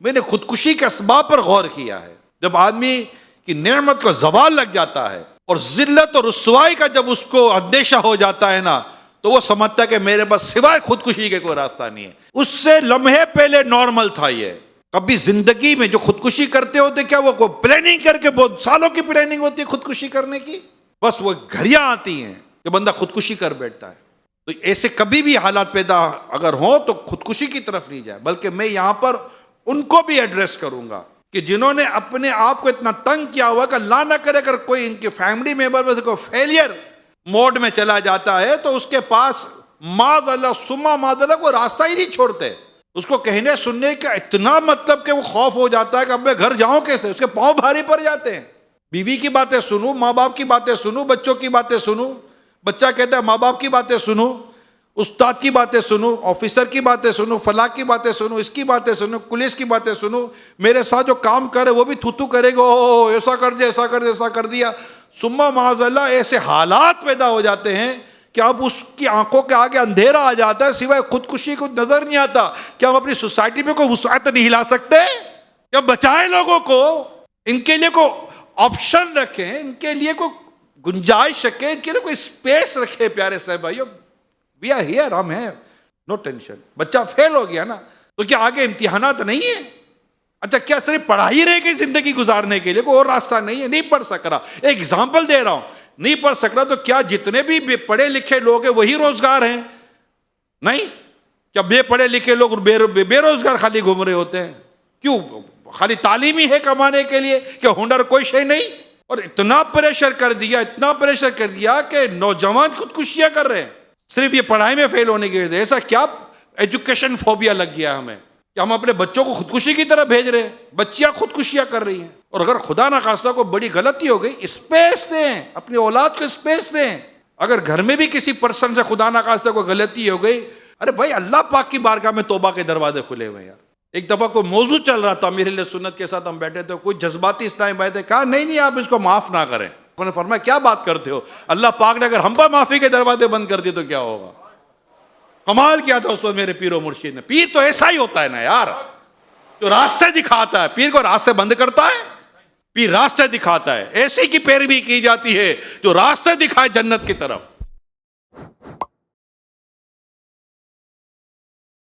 میں نے خودکشی کے اسباب پر غور کیا ہے. جب آدمی کی نعمت کو زوال لگ جاتا ہے اور ذلت اور رسوائی کا جب اس کو اندیشہ ہو جاتا ہے نا، تو وہ سمجھتا ہے کہ میرے پاس سوائے خودکشی کے کوئی راستہ نہیں ہے. اس سے لمحے پہلے نارمل تھا یہ. کبھی زندگی میں جو خودکشی کرتے ہوتے کیا وہ پلاننگ کر کے، بہت سالوں کی پلاننگ ہوتی ہے خودکشی کرنے کی، بس وہ گھڑیاں آتی ہیں کہ بندہ خودکشی کر بیٹھتا ہے. تو ایسے کبھی بھی حالات پیدا اگر ہوں تو خودکشی کی طرف نہیں جائے، بلکہ میں یہاں پر ان کو بھی ایڈریس کروں گا کہ جنہوں نے اپنے آپ کو اتنا تنگ کیا ہوا کہ اللہ نہ کرے اگر کوئی ان کے فیملی ممبر میں سے کوئی فیلئر موڈ میں چلا جاتا ہے تو اس کے پاس معاذ اللہ ثم معاذ اللہ کوئی راستہ ہی نہیں چھوڑتے. اس کو کہنے سننے کا اتنا مطلب کہ وہ خوف ہو جاتا ہے کہ اب میں گھر جاؤں کیسے، اس کے پاؤں بھاری پڑ جاتے ہیں. بیوی کی باتیں سنوں، ماں باپ کی باتیں سنوں، بچوں کی باتیں سنوں. بچہ کہتا ہے ماں باپ کی باتیں سنوں، استاد کی باتیں سنوں، آفیسر کی باتیں سنوں، فلاں کی باتیں سنوں، اس کی باتیں سنوں، پولیس کی باتیں سنوں. میرے ساتھ جو کام کرے وہ بھی تھو کرے گا، ایسا کر دیا، ایسا کر دیا، ایسا کر دیا. ثم معاذ اللہ ایسے حالات پیدا ہو جاتے ہیں کہ اب اس کی آنکھوں کے آگے اندھیرا آ جاتا ہے، سوائے خودکشی کو نظر نہیں آتا. کیا ہم اپنی سوسائٹی میں کوئی وسعت نہیں ہلا سکتے؟ کیا بچائیں لوگوں کو، ان کے لیے کوئی آپشن رکھیں، ان کے لیے کوئی گنجائش رکھیں، ان کے لیے کوئی اسپیس رکھے. پیارے صاحب بھائیو، وی آر ہیئر، ہم ہیں، نو ٹینشن. بچہ فیل ہو گیا نا تو کیا آگے امتحانات نہیں ہیں؟ اچھا کیا صرف پڑھائی رہے گی زندگی گزارنے کے لیے، کوئی اور راستہ نہیں ہے؟ نہیں پڑھ سک رہا، ایک ایگزامپل دے رہا ہوں، نہیں پڑھ سک رہا تو کیا جتنے بھی پڑھے لکھے لوگ ہیں وہی روزگار ہیں؟ نہیں. کیا بے پڑھے لکھے لوگ بے روزگار خالی گھوم رہے ہوتے ہیں؟ کیوں؟ خالی تعلیم ہی ہے کمانے کے لیے کہ ہنر کوئی شے نہیں؟ اور اتنا پریشر کر دیا، اتنا پریشر کر دیا کہ نوجوان خودکشیاں کر رہے ہیں صرف یہ پڑھائی میں فیل ہونے کی وجہ سے. ایسا کیا ایجوکیشن فوبیا لگ گیا ہمیں کہ ہم اپنے بچوں کو خودکشی کی طرف بھیج رہے ہیں، بچیاں خودکشیاں کر رہی ہیں. اور اگر خدا نخواستہ کو بڑی غلطی ہو گئی، اسپیس دیں، اپنی اولاد کو اسپیس دیں. اگر گھر میں بھی کسی پرسن سے خدا نخواستہ کو غلطی ہو گئی، ارے بھائی اللہ پاک کی بارگاہ میں توبہ کے دروازے کھلے ہوئے ہیں یار. ایک دفعہ کوئی موضوع چل رہا تھا میرے لیے سنت کے ساتھ، ہم بیٹھے تھے، کوئی جذباتی اسلامی بھائی تھے، کہا نہیں آپ اس کو معاف نہ کریں. انہوں نے فرمایا کیا بات کرتے ہو، اللہ پاک نے اگر ہم پر معافی کے دروازے بند کر دیے تو کیا ہوگا. کمال کیا تھا اس وقت میرے پیر و مرشد نے. پیر تو ایسا ہی ہوتا ہے نا یار، جو راستے دکھاتا ہے. پیر کو راستے بند کرتا ہے؟ پیر راستے دکھاتا ہے. ایسی کی پیروی کی جاتی ہے جو راستے دکھائے جنت کی طرف.